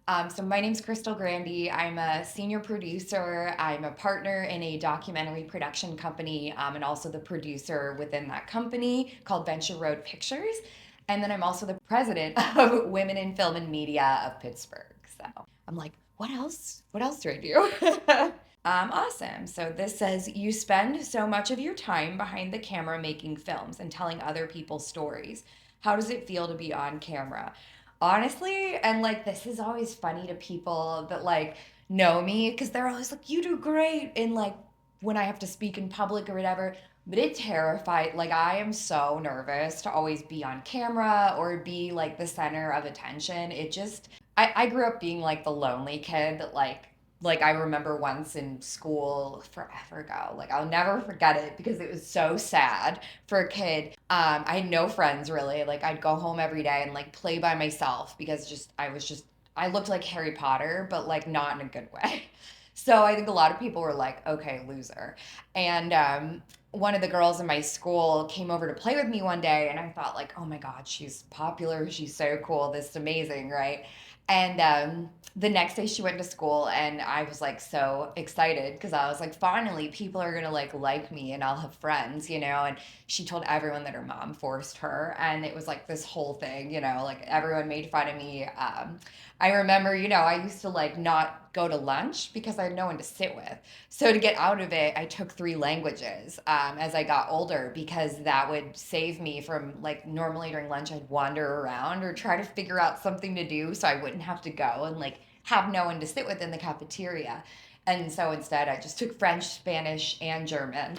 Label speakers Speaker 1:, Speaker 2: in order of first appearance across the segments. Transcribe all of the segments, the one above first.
Speaker 1: So my name's Krystle Grandy. I'm a senior producer. I'm a partner in a documentary production company, and also the producer within that company called Venture Road Pictures. And then I'm also the president of Women in Film and Media of Pittsburgh. So I'm like, what else? What else do I do? Awesome. So this says you spend so much of your time behind the camera making films and telling other people's stories. How does it feel to be on camera? Honestly, and like this is always funny to people that like know me because they're always like, you do great in like when I have to speak in public or whatever. But it terrified, like I am so nervous to always be on camera or be like the center of attention. I grew up being like the lonely kid that like I remember once in school forever ago, like I'll never forget it because it was so sad for a kid. I had no friends really. Like I'd go home every day and like play by myself because I looked like Harry Potter, but like not in a good way. So I think a lot of people were like, okay, loser. And one of the girls in my school came over to play with me one day, and I thought like, oh my God, she's popular, she's so cool, this is amazing, right? And the next day she went to school, and I was like so excited because I was like, finally, people are gonna like me, and I'll have friends, you know. And she told everyone that her mom forced her, and it was like this whole thing, you know, like everyone made fun of me. I remember, you know, I used to like not go to lunch because I had no one to sit with. So to get out of it, I took three languages as I got older because that would save me from like normally during lunch I'd wander around or try to figure out something to do so I wouldn't have to go and like have no one to sit with in the cafeteria. And so instead, I just took French, Spanish, and German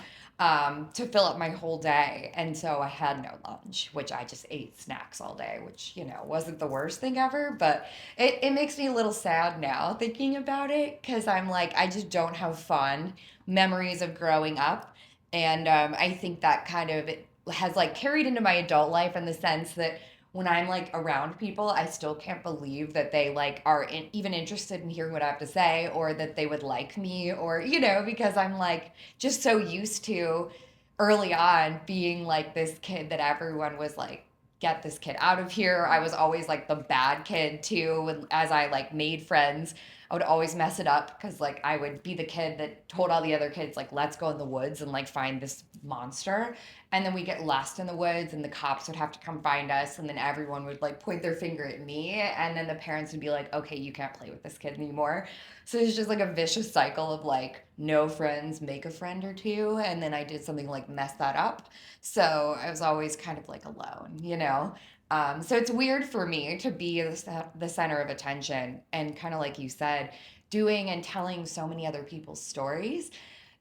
Speaker 1: to fill up my whole day. And so I had no lunch, which I just ate snacks all day, which, you know, wasn't the worst thing ever. But it makes me a little sad now thinking about it because I'm like, I just don't have fun memories of growing up. And I think that kind of has like carried into my adult life in the sense that when I'm like around people, I still can't believe that they like are even interested in hearing what I have to say or that they would like me or, you know, because I'm like just so used to early on being like this kid that everyone was like, get this kid out of here. I was always like the bad kid too. And as I like made friends, I would always mess it up because like I would be the kid that told all the other kids like let's go in the woods and like find this monster, and then we get lost in the woods and the cops would have to come find us, and then everyone would like point their finger at me, and then the parents would be like, okay, you can't play with this kid anymore. So it's just like a vicious cycle of like no friends, make a friend or two, and then I did something like mess that up. So I was always kind of like alone, you know. So it's weird for me to be the center of attention and kind of like you said, doing and telling so many other people's stories.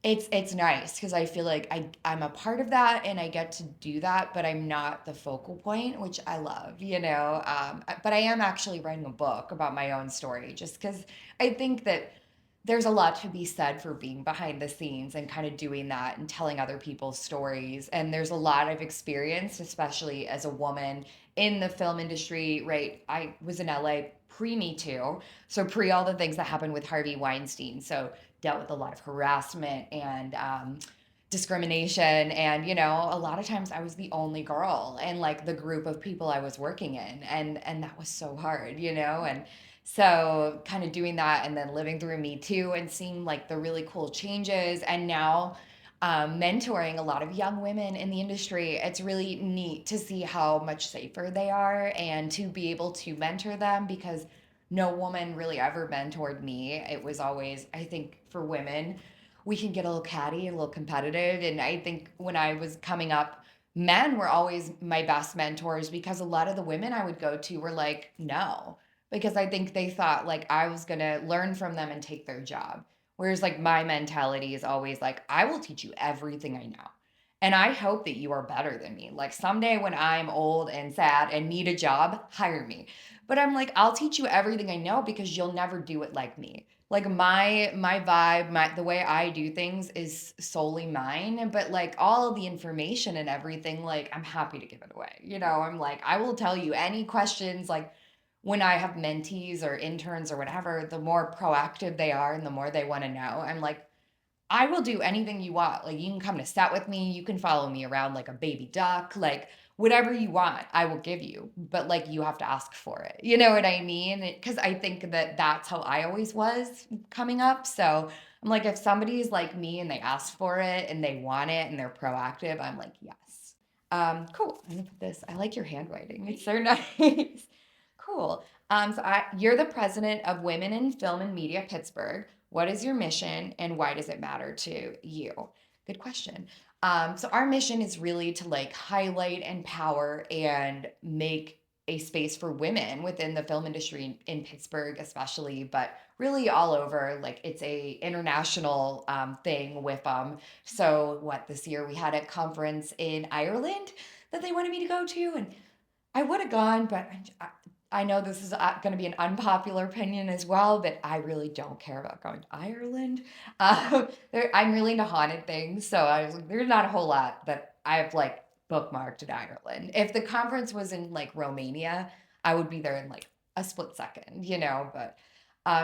Speaker 1: It's nice because I feel like I'm a part of that and I get to do that, but I'm not the focal point, which I love, you know. But I am actually writing a book about my own story just because I think that there's a lot to be said for being behind the scenes and kind of doing that and telling other people's stories. And there's a lot of experience, especially as a woman in the film industry, right? I was in LA pre Me Too, so pre all the things that happened with Harvey Weinstein. So dealt with a lot of harassment and discrimination. And, you know, a lot of times I was the only girl in like the group of people I was working in. And that was so hard, you know? And so kind of doing that and then living through Me Too and seeing like the really cool changes. And now mentoring a lot of young women in the industry, it's really neat to see how much safer they are and to be able to mentor them because no woman really ever mentored me. It was always, I think, for women, we can get a little catty, a little competitive. And I think when I was coming up, men were always my best mentors because a lot of the women I would go to were like, no, because I think they thought like I was going to learn from them and take their job. Whereas like my mentality is always like, I will teach you everything I know. And I hope that you are better than me. Like someday when I'm old and sad and need a job, hire me. But I'm like, I'll teach you everything I know because you'll never do it like me. Like my vibe, the way I do things is solely mine, but like all of the information and everything, like I'm happy to give it away. You know, I'm like, I will tell you any questions like when I have mentees or interns or whatever, the more proactive they are and the more they want to know, I'm like, I will do anything you want. Like you can come to set with me, you can follow me around like a baby duck. Like whatever you want, I will give you, but like you have to ask for it. You know what I mean? Because I think that that's how I always was coming up. So I'm like, if somebody's like me and they ask for it and they want it and they're proactive, I'm like, yes. Cool. I'm gonna put this. I like your handwriting. It's so nice. Cool. You're the president of Women in Film and Media Pittsburgh. What is your mission and why does it matter to you? Good question. So our mission is really to like highlight, empower, and make a space for women within the film industry in Pittsburgh, especially, but really all over. Like it's a international thing with So what this year we had a conference in Ireland that they wanted me to go to, and I would have gone, but I know this is going to be an unpopular opinion as well, but I really don't care about going to Ireland. I'm really into haunted things, so I was like, there's not a whole lot that I've like bookmarked in Ireland. If the conference was in like Romania, I would be there in like a split second, you know. But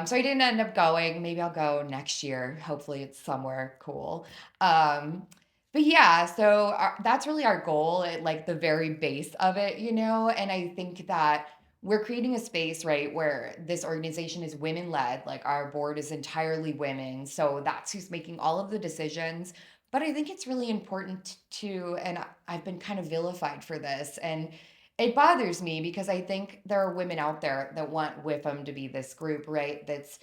Speaker 1: so I didn't end up going. Maybe I'll go next year. Hopefully, it's somewhere cool. Um, but yeah, so that's really our goal at like the very base of it, you know. And I think that we're creating a space, right, where this organization is women led. Like our board is entirely women, so that's who's making all of the decisions. But I think it's really important to, and I've been kind of vilified for this, and it bothers me because I think there are women out there that want WIFM to be this group, right? That's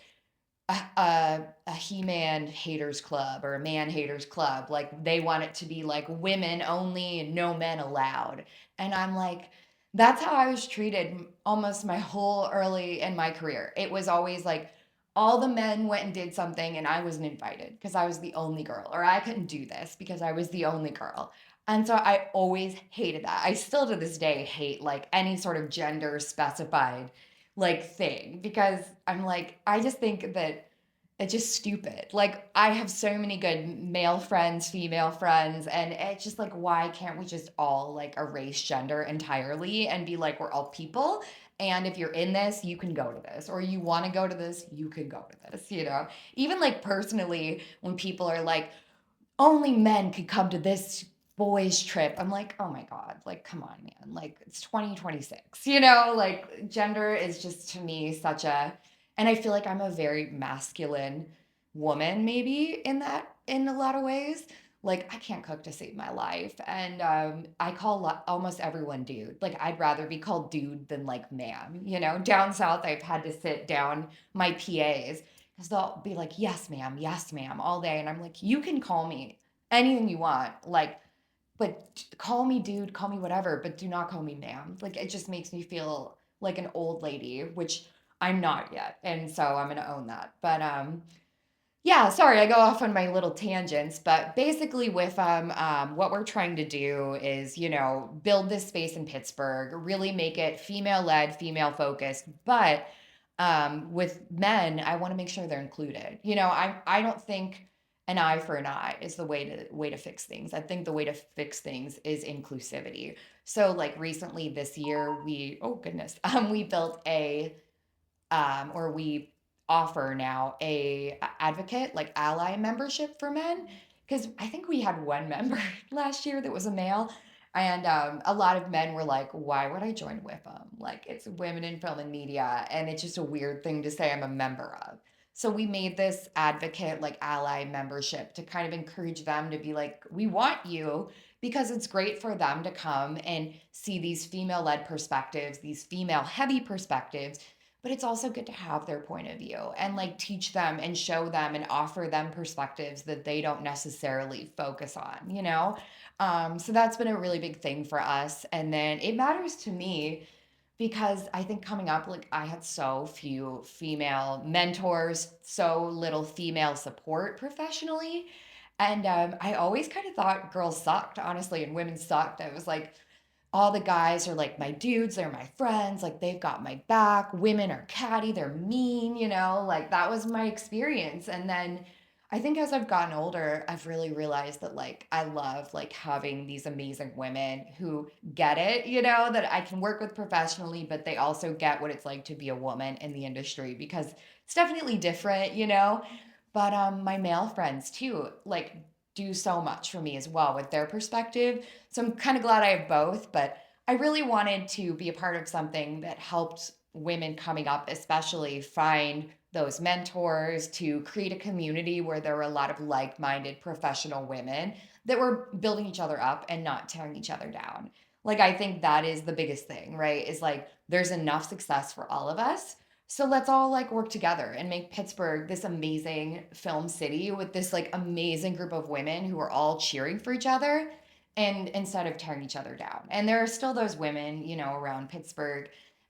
Speaker 1: a He-Man haters club or a man haters club. Like they want it to be like women only and no men allowed. And I'm like, that's how I was treated almost my whole early in my career. It was always like all the men went and did something and I wasn't invited because I was the only girl, or I couldn't do this because I was the only girl. And so I always hated that. I still to this day hate like any sort of gender specified like thing because I'm like, I just think that it's just stupid. Like I have so many good male friends, female friends, and it's just like, why can't we just all like erase gender entirely and be like, we're all people? And if you're in this, you can go to this, or you want to go to this, you can go to this, you know? Even like personally, when people are like, only men could come to this boys trip. I'm like, oh my God, like, come on, man. Like, it's 2026, you know? Like, gender is just to me such a, and I feel like I'm a very masculine woman, maybe in a lot of ways. Like, I can't cook to save my life. And I call almost everyone dude. Like, I'd rather be called dude than like ma'am. You know, down south, I've had to sit down my PAs because they'll be like, yes, ma'am, all day. And I'm like, you can call me anything you want. Like, but call me dude, call me whatever, but do not call me ma'am. Like, it just makes me feel like an old lady, which I'm not yet. And so I'm going to own that. But yeah, sorry, I go off on my little tangents, but basically with what we're trying to do is, you know, build this space in Pittsburgh, really make it female led, female focused, but with men, I want to make sure they're included. You know, I don't think an eye for an eye is the way to fix things. I think the way to fix things is inclusivity. So like recently this year, oh goodness, we built or we offer now a advocate like ally membership for men because I think we had one member last year that was a male, and a lot of men were like, why would I join with them? Like it's women in film and media and it's just a weird thing to say I'm a member of. So we made this advocate like ally membership to kind of encourage them to be like, we want you, because it's great for them to come and see these female led perspectives, these female heavy perspectives, but it's also good to have their point of view and like teach them and show them and offer them perspectives that they don't necessarily focus on, you know? So that's been a really big thing for us. And then it matters to me because I think coming up, like I had so few female mentors, so little female support professionally. And I always kind of thought girls sucked, honestly, and women sucked. I was like, all the guys are like my dudes, they're my friends, like they've got my back. Women are catty, they're mean, you know, like that was my experience. And then I think as I've gotten older, I've really realized that like I love like having these amazing women who get it, you know, that I can work with professionally, but they also get what it's like to be a woman in the industry because it's definitely different, you know. But my male friends too, like do so much for me as well with their perspective. So I'm kind of glad I have both, but I really wanted to be a part of something that helped women coming up, especially find those mentors, to create a community where there were a lot of like minded professional women that were building each other up and not tearing each other down. Like, I think that is the biggest thing, right? Is like there's enough success for all of us. So let's all like work together and make Pittsburgh this amazing film city with this like amazing group of women who are all cheering for each other and instead of tearing each other down. And there are still those women, around Pittsburgh.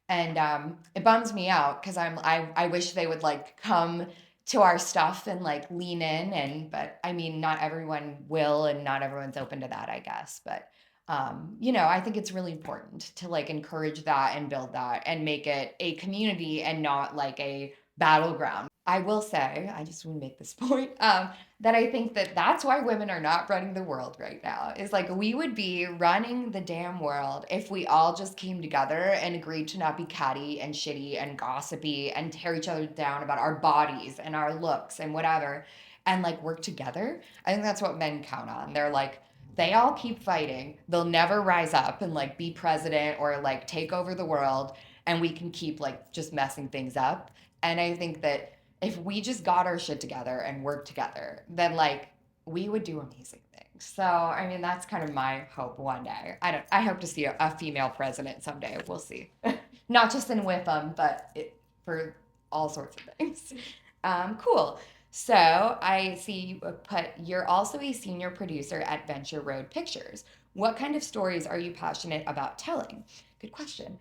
Speaker 1: And it bums me out because I wish they would like come to our stuff and like lean in, but I mean not everyone will and not everyone's open to that, I guess. But I think it's really important to like encourage that and build that and make it a community and not like a battleground. I will say, I just want to make this point, that I think that that's why women are not running the world right now. Is like we would be running the damn world if we all just came together and agreed to not be catty and shitty and gossipy and tear each other down about our bodies and our looks and whatever and like work together. I think that's what men count on. They're like, they all keep fighting. They'll never rise up and like be president or like take over the world. And we can keep like just messing things up. And I think that if we just got our shit together and worked together, then like we would do amazing things. So, I mean, that's kind of my hope one day. I hope to see a female president someday. We'll see. Not just in WIFM, but for all sorts of things. Cool. So I see you put you're also a senior producer at Venture Road Pictures. What kind of stories are you passionate about telling? Good question.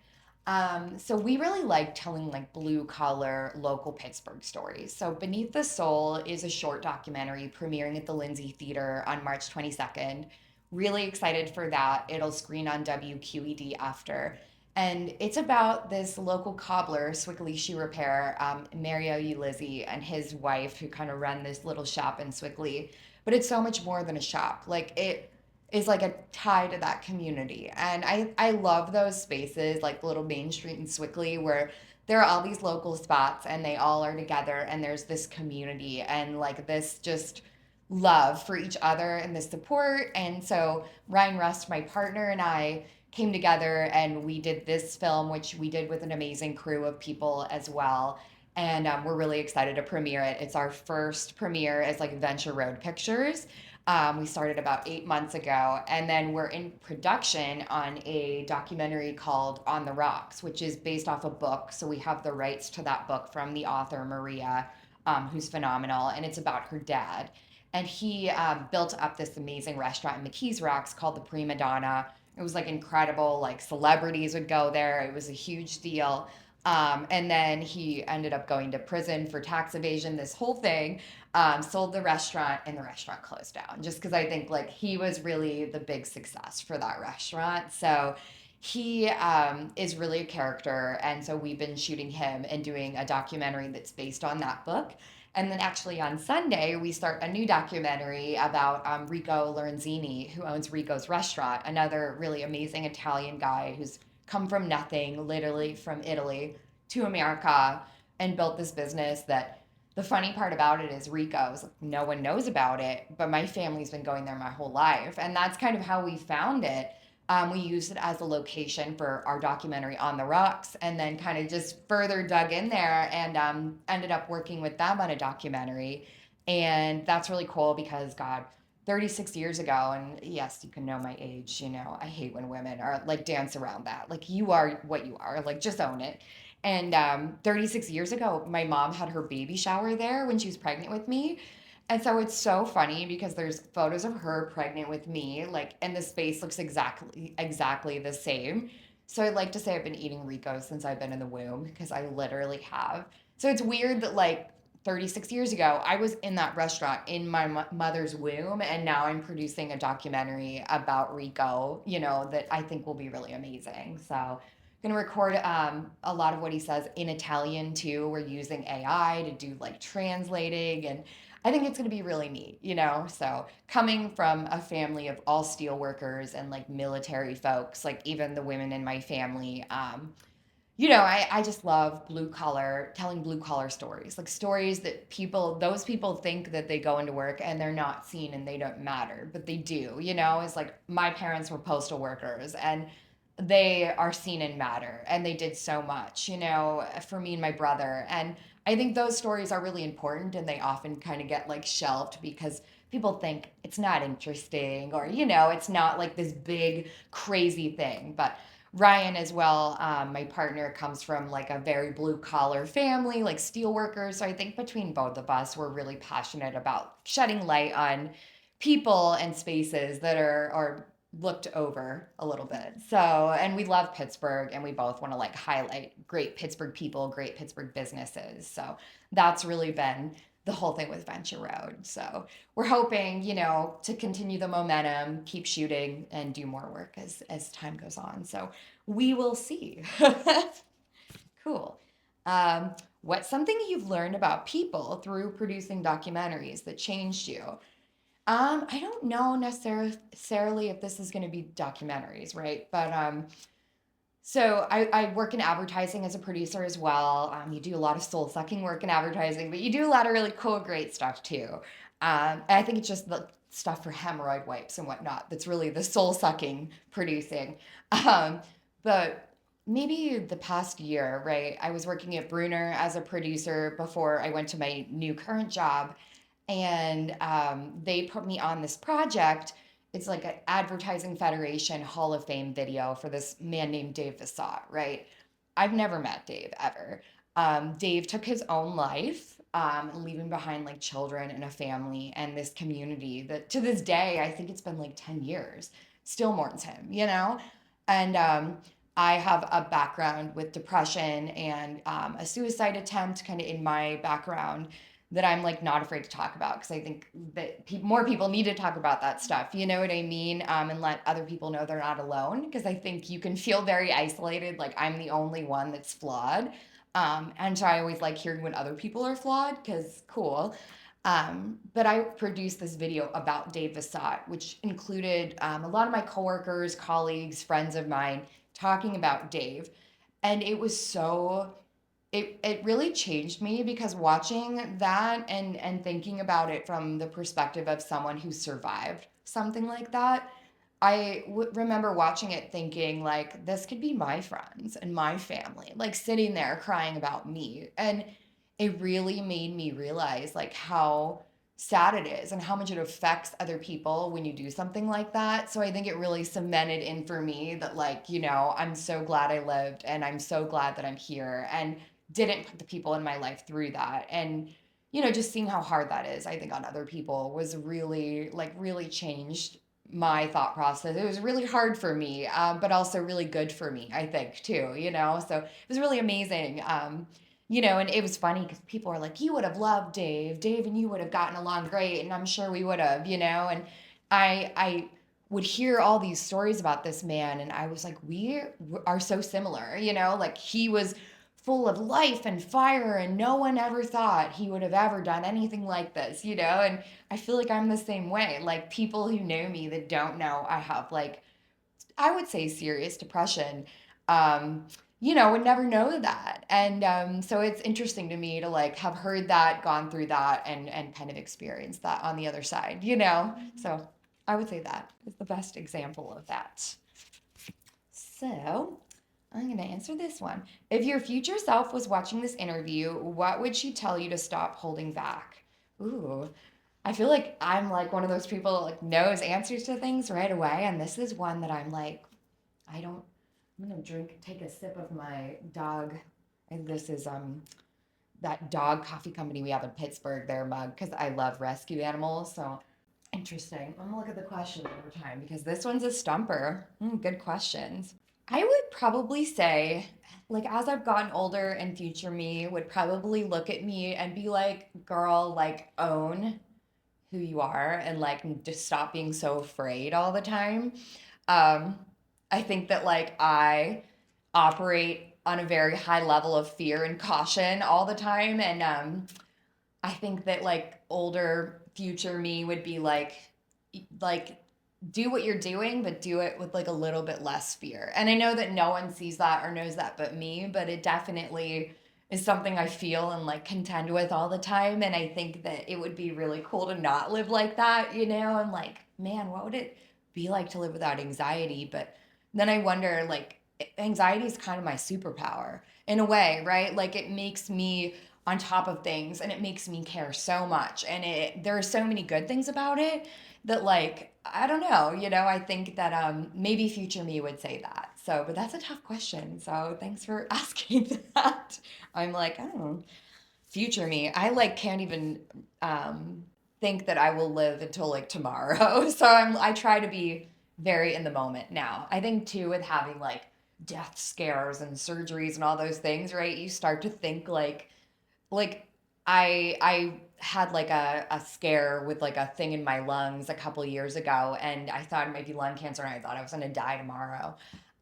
Speaker 1: So we really like telling like blue collar local Pittsburgh stories. So Beneath the Soul is a short documentary premiering at the Lindsay Theater on March 22nd. Really excited for that. It'll screen on WQED after. And it's about this local cobbler, Swickly Shoe Repair, Mario Ulizzi, and his wife, who kind of run this little shop in Swickly. But it's so much more than a shop. Like it is like a tie to that community. And I love those spaces, like Little Main Street in Swickly, where there are all these local spots and they all are together and there's this community and like this just love for each other and the support. And so Ryan Rust, my partner, and I came together and we did this film, which we did with an amazing crew of people as well. And we're really excited to premiere it. It's our first premiere as like Venture Road Pictures. We started about 8 months ago, and then we're in production on a documentary called On the Rocks, which is based off a book. So we have the rights to that book from the author, Maria, who's phenomenal, and it's about her dad. And he built up this amazing restaurant in McKees Rocks called the Prima Donna. It was like incredible, like celebrities would go there. It was a huge deal. And then he ended up going to prison for tax evasion, this whole thing. Sold the restaurant and the restaurant closed down just because I think like he was really the big success for that restaurant. So he is really a character. And so we've been shooting him and doing a documentary that's based on that book. And then actually on Sunday, we start a new documentary about Rico Lorenzini, who owns Rico's Restaurant, another really amazing Italian guy who's come from nothing, literally from Italy to America, and built this business that the funny part about it is Rico's, no one knows about it, but my family's been going there my whole life. And that's kind of how we found it. We used it as a location for our documentary On the Rocks, and then kind of just further dug in there and ended up working with them on a documentary. And that's really cool because, God, 36 years ago, and yes, you can know my age, I hate when women are like dance around that. Like, you are what you are, like, just own it. And 36 years ago, my mom had her baby shower there when she was pregnant with me. And so it's so funny because there's photos of her pregnant with me, like, and the space looks exactly the same. So I'd like to say I've been eating Rico since I've been in the womb because I literally have. So it's weird that like 36 years ago, I was in that restaurant in my mother's womb, and now I'm producing a documentary about Rico, that I think will be really amazing. So going to record a lot of what he says in Italian too. We're using AI to do like translating, and I think it's going to be really neat, So coming from a family of all steel workers and like military folks, like even the women in my family, I just love telling blue collar stories, like stories that those people think that they go into work and they're not seen and they don't matter, but they do. It's like my parents were postal workers and they are seen and matter and they did so much, for me and my brother. And I think those stories are really important and they often kind of get like shelved because people think it's not interesting or, it's not like this big, crazy thing. But Ryan as well, my partner comes from like a very blue collar family, like steel workers. So I think between both of us, we're really passionate about shedding light on people and spaces that are looked over a little bit. So, and we love Pittsburgh and we both want to like highlight great Pittsburgh people, great Pittsburgh businesses. So that's really been the whole thing with Venture Road. So we're hoping, to continue the momentum, keep shooting, and do more work as time goes on. So we will see. Cool. Um, what's something you've learned about people through producing documentaries that changed you? I don't know necessarily if this is going to be documentaries, right? But so I work in advertising as a producer as well. You do a lot of soul sucking work in advertising, but you do a lot of really cool, great stuff too. And I think it's just the stuff for hemorrhoid wipes and whatnot that's really the soul sucking producing. Um, but maybe the past year, right? I was working at Bruner as a producer before I went to my new current job, and they put me on this project. It's like an Advertising Federation Hall of Fame video for this man named Dave Vissot, right? I've never met Dave ever. Dave took his own life, leaving behind like children and a family and this community that to this day, I think it's been like 10 years, still mourns him. And I have a background with depression and a suicide attempt kind of in my background that I'm like not afraid to talk about because I think that more people need to talk about that stuff. You know what I mean? And let other people know they're not alone because I think you can feel very isolated. Like I'm the only one that's flawed. And so I always like hearing when other people are flawed because cool. But I produced this video about Dave Vissot, which included a lot of my coworkers, colleagues, friends of mine talking about Dave. And it really changed me because watching that and thinking about it from the perspective of someone who survived something like that, remember watching it thinking like this could be my friends and my family like sitting there crying about me, and it really made me realize like how sad it is and how much it affects other people when you do something like that. So I think it really cemented in for me that like, I'm so glad I lived and I'm so glad that I'm here and didn't put the people in my life through that. And just seeing how hard that is, I think, on other people was really changed my thought process. It was really hard for me, but also really good for me, I think, too, So it was really amazing. And it was funny because people were like, you would have loved Dave and you would have gotten along great. And I'm sure we would have, and I would hear all these stories about this man. And I was like, we are so similar, like he was full of life and fire and no one ever thought he would have ever done anything like this, and I feel like I'm the same way. Like people who know me that don't know I have like I would say serious depression, um, would never know that. And so it's interesting to me to like have heard that, gone through that, and kind of experienced that on the other side. So I would say that is the best example of that. So I'm going to answer this one. If your future self was watching this interview, what would she tell you to stop holding back? Ooh, I feel like I'm like one of those people that like knows answers to things right away, and this is one that I'm like, I don't. I'm gonna take a sip of my dog, and this is that dog coffee company we have in Pittsburgh, their mug, because I love rescue animals. So interesting. I'm gonna look at the question one more time because this one's a stumper. Good questions. I would probably say, like, as I've gotten older and future me would probably look at me and be like, girl, like, own who you are and like just stop being so afraid all the time. Um, I think that like I operate on a very high level of fear and caution all the time. And I think that like older future me would be like do what you're doing, but do it with like a little bit less fear. And I know that no one sees that or knows that but me, but it definitely is something I feel and like contend with all the time. And I think that it would be really cool to not live like that, you know? And like, man, what would it be like to live without anxiety? But then I wonder, like, anxiety is kind of my superpower in a way, right? Like, it makes me on top of things and it makes me care so much. And there are so many good things about it that, like, I don't know, you know, I think that maybe future me would say that. So, but that's a tough question. So thanks for asking that. I'm like, I don't know, future me. I like can't even think that I will live until like tomorrow. So I try to be very in the moment now. I think too with having like death scares and surgeries and all those things, right? You start to think like I had like a scare with like a thing in my lungs a couple years ago, and I thought it might be lung cancer, and I thought I was gonna die tomorrow.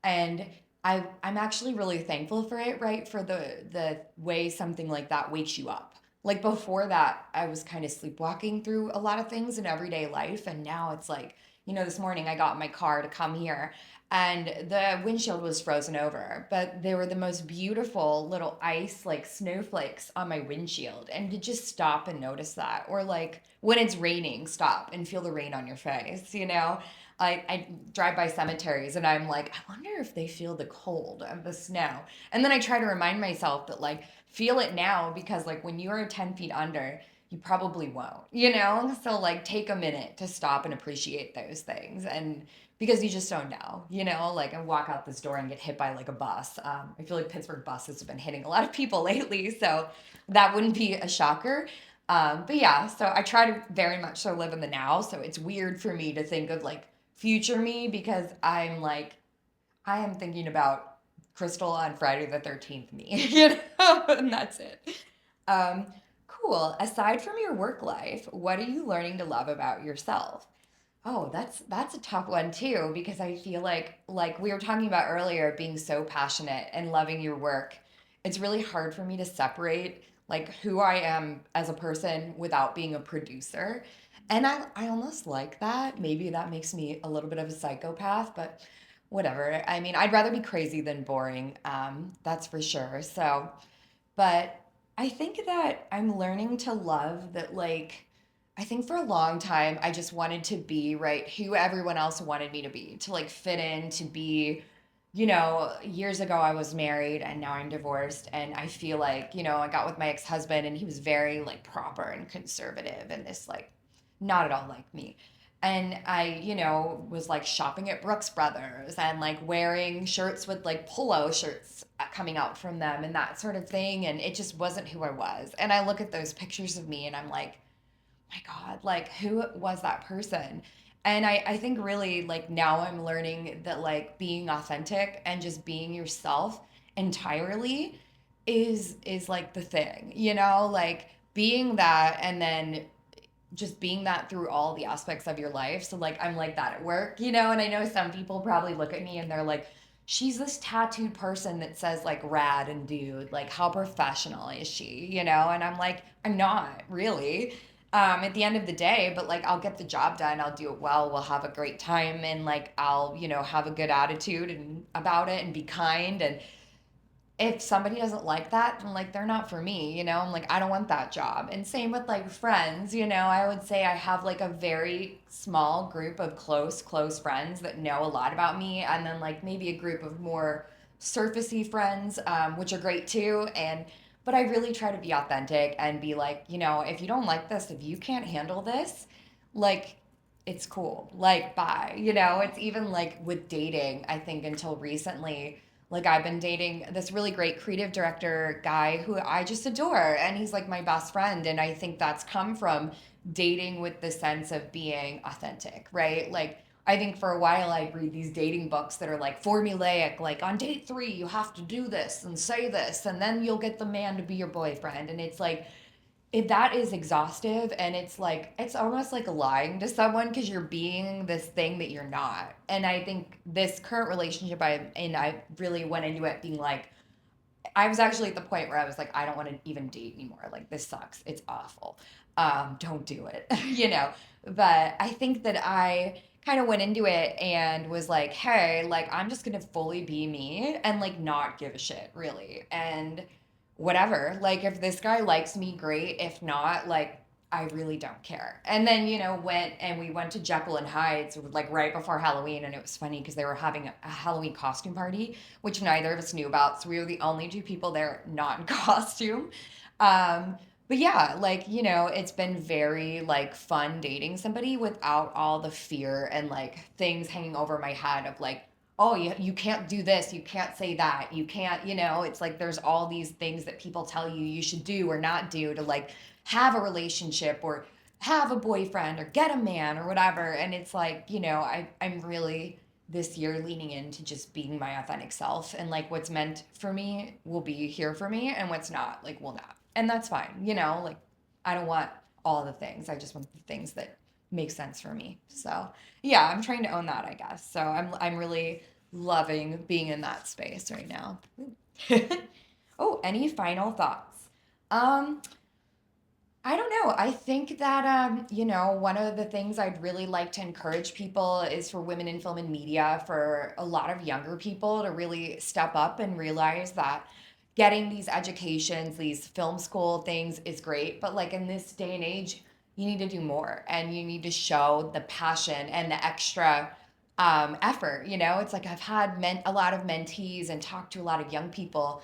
Speaker 1: And I'm actually really thankful for it, right? For the way something like that wakes you up. Like before that, I was kind of sleepwalking through a lot of things in everyday life, and now it's like, you know, this morning I got in my car to come here and the windshield was frozen over, but there were the most beautiful little ice like snowflakes on my windshield. And to just stop and notice that, or like when it's raining, stop and feel the rain on your face, you know? I drive by cemeteries and I'm like, I wonder if they feel the cold of the snow. And then I try to remind myself that, like, feel it now, because like when you're 10 feet under, you probably won't, you know? So like take a minute to stop and appreciate those things. And because you just don't know, you know, like I walk out this door and get hit by like a bus. I feel like Pittsburgh buses have been hitting a lot of people lately, so that wouldn't be a shocker. But yeah, so I try to very much so live in the now. So it's weird for me to think of like future me, because I'm like, I am thinking about Krystle on Friday the 13th me, you know, and that's it. Um, cool. Aside from your work life, what are you learning to love about yourself? Oh, that's a tough one too, because I feel like we were talking about earlier, being so passionate and loving your work. It's really hard for me to separate like who I am as a person without being a producer. And I almost like that. Maybe that makes me a little bit of a psychopath, but whatever. I mean, I'd rather be crazy than boring. That's for sure. So, but I think that I'm learning to love that, like, I think for a long time, I just wanted to be, right, who everyone else wanted me to be, to like fit in, to be, you know, years ago I was married and now I'm divorced. And I feel like, you know, I got with my ex husband and he was very like proper and conservative and this, like, not at all like me. And I, you know, was like shopping at Brooks Brothers and like wearing shirts with like polo shirts coming out from them and that sort of thing. And it just wasn't who I was. And I look at those pictures of me and I'm like, my God, like who was that person? And I think really like now I'm learning that like being authentic and just being yourself entirely is like the thing, you know, like being that and then just being that through all the aspects of your life. So like I'm like that at work, you know, and I know some people probably look at me and they're like, she's this tattooed person that says like rad and dude, like how professional is she, you know? And I'm like, I'm not really. At the end of the day, but like I'll get the job done, I'll do it well, we'll have a great time, and like I'll, you know, have a good attitude and about it and be kind. And if somebody doesn't like that, then like they're not for me, you know? I'm like, I don't want that job. And same with like friends, you know, I would say I have like a very small group of close friends that know a lot about me. And then like maybe a group of more surfacey friends, which are great too. But I really try to be authentic and be like, you know, if you don't like this, if you can't handle this, like, it's cool. Like, bye. You know, it's even like with dating, I think until recently, like I've been dating this really great creative director guy who I just adore, and he's like my best friend. And I think that's come from dating with the sense of being authentic, right? Like I think for a while I'd read these dating books that are like formulaic, like on date 3 you have to do this and say this and then you'll get the man to be your boyfriend. And it's like, if that is exhaustive, and it's like it's almost like lying to someone because you're being this thing that you're not. And I think this current relationship I'm in, I really went into it being like, I was actually at the point where I was like, I don't want to even date anymore. Like, this sucks. It's awful. Don't do it, you know. But I think that I kind of went into it and was like, hey, like I'm just gonna fully be me and like not give a shit really. And whatever. Like if this guy likes me, great. If not, like I really don't care. And then, went and we went to Jekyll and Hyde's like right before Halloween. And it was funny because they were having a Halloween costume party, which neither of us knew about. So we were the only two people there not in costume. Um, but yeah, like, it's been very like fun dating somebody without all the fear and like things hanging over my head of like, oh, you can't do this, you can't say that, you can't, it's like there's all these things that people tell you you should do or not do to like have a relationship or have a boyfriend or get a man or whatever. And it's like, I'm really this year leaning into just being my authentic self, and like what's meant for me will be here for me and what's not like will not. And that's fine, like I don't want all the things. I just want the things that make sense for me. So yeah, I'm trying to own that, I guess. So I'm really loving being in that space right now. Oh, any final thoughts? Um, I don't know. I think that one of the things I'd really like to encourage people is for women in film and media, for a lot of younger people to really step up and realize that getting these educations, these film school things is great, but like in this day and age, you need to do more and you need to show the passion and the extra effort. It's like I've had a lot of mentees and talked to a lot of young people,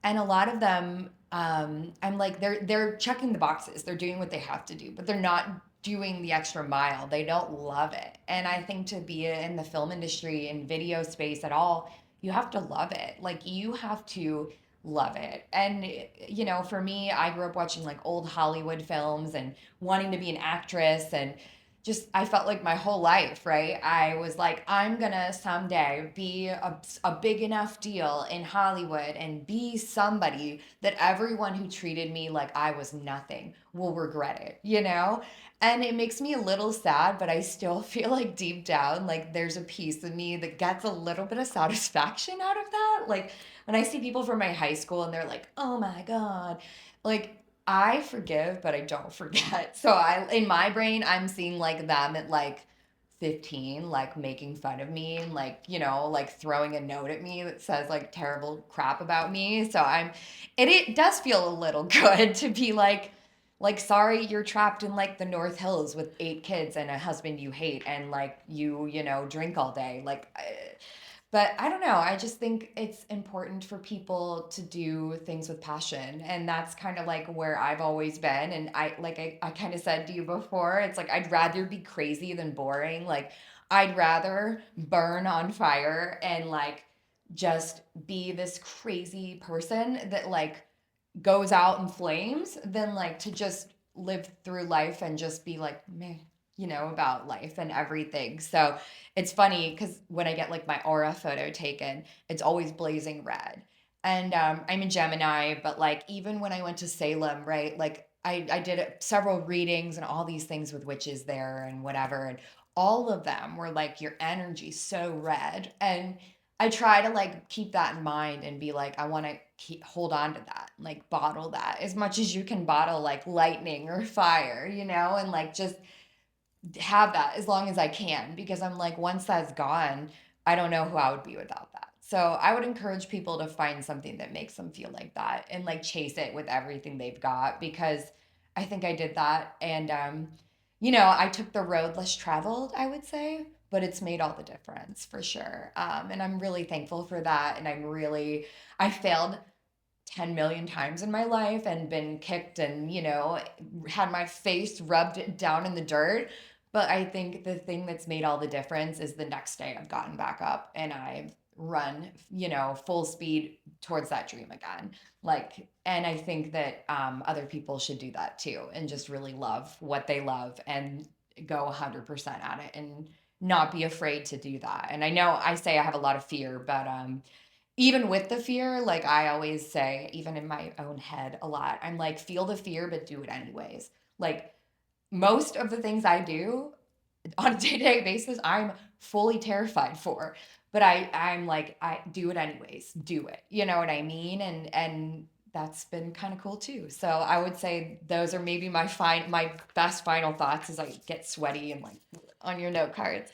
Speaker 1: and a lot of them, I'm like they're checking the boxes, they're doing what they have to do, but they're not doing the extra mile. They don't love it. And I think to be in the film industry and video space at all, you have to love it. Like you have to love it. And for me, I grew up watching like old Hollywood films and wanting to be an actress, and just I felt like my whole life, right? I was like, I'm gonna someday be a big enough deal in Hollywood and be somebody that everyone who treated me like I was nothing will regret it. And it makes me a little sad, but I still feel like deep down, like there's a piece of me that gets a little bit of satisfaction out of that. Like when I see people from my high school and they're like, oh my God, like I forgive, but I don't forget. So in my brain, I'm seeing like them at like 15, like making fun of me and like, like throwing a note at me that says like terrible crap about me. So it does feel a little good to be like, sorry, you're trapped in like the North Hills with 8 kids and a husband you hate and like you drink all day. Like, but I don't know. I just think it's important for people to do things with passion. And that's kind of like where I've always been. And I kind of said to you before, it's like I'd rather be crazy than boring. Like I'd rather burn on fire and like just be this crazy person that like goes out in flames than like to just live through life and just be like meh, about life and everything. So it's funny because when I get like my aura photo taken, it's always blazing red. And I'm a Gemini, but like even when I went to Salem, right? Like I did several readings and all these things with witches there and whatever. And all of them were like, your energy's so red. And I try to like keep that in mind and be like, I want to keep hold on to that, like bottle that as much as you can bottle like lightning or fire, and like just have that as long as I can, because I'm like, once that's gone, I don't know who I would be without that. So I would encourage people to find something that makes them feel like that and like chase it with everything they've got, because I think I did that. And, I took the road less traveled, I would say, but it's made all the difference for sure. And I'm really thankful for that. And I failed 10 million times in my life and been kicked and, had my face rubbed down in the dirt. But I think the thing that's made all the difference is the next day I've gotten back up and I've run, full speed towards that dream again. Like, and I think that other people should do that too and just really love what they love and go 100% at it and not be afraid to do that. And I know I say I have a lot of fear, but even with the fear, like I always say, even in my own head a lot, I'm like, feel the fear, but do it anyways. Like most of the things I do on a day-to-day basis, I'm fully terrified for. But I'm like, I do it anyways. Do it. You know what I mean? And that's been kind of cool too. So I would say those are maybe my best final thoughts as I get sweaty and like on your note cards.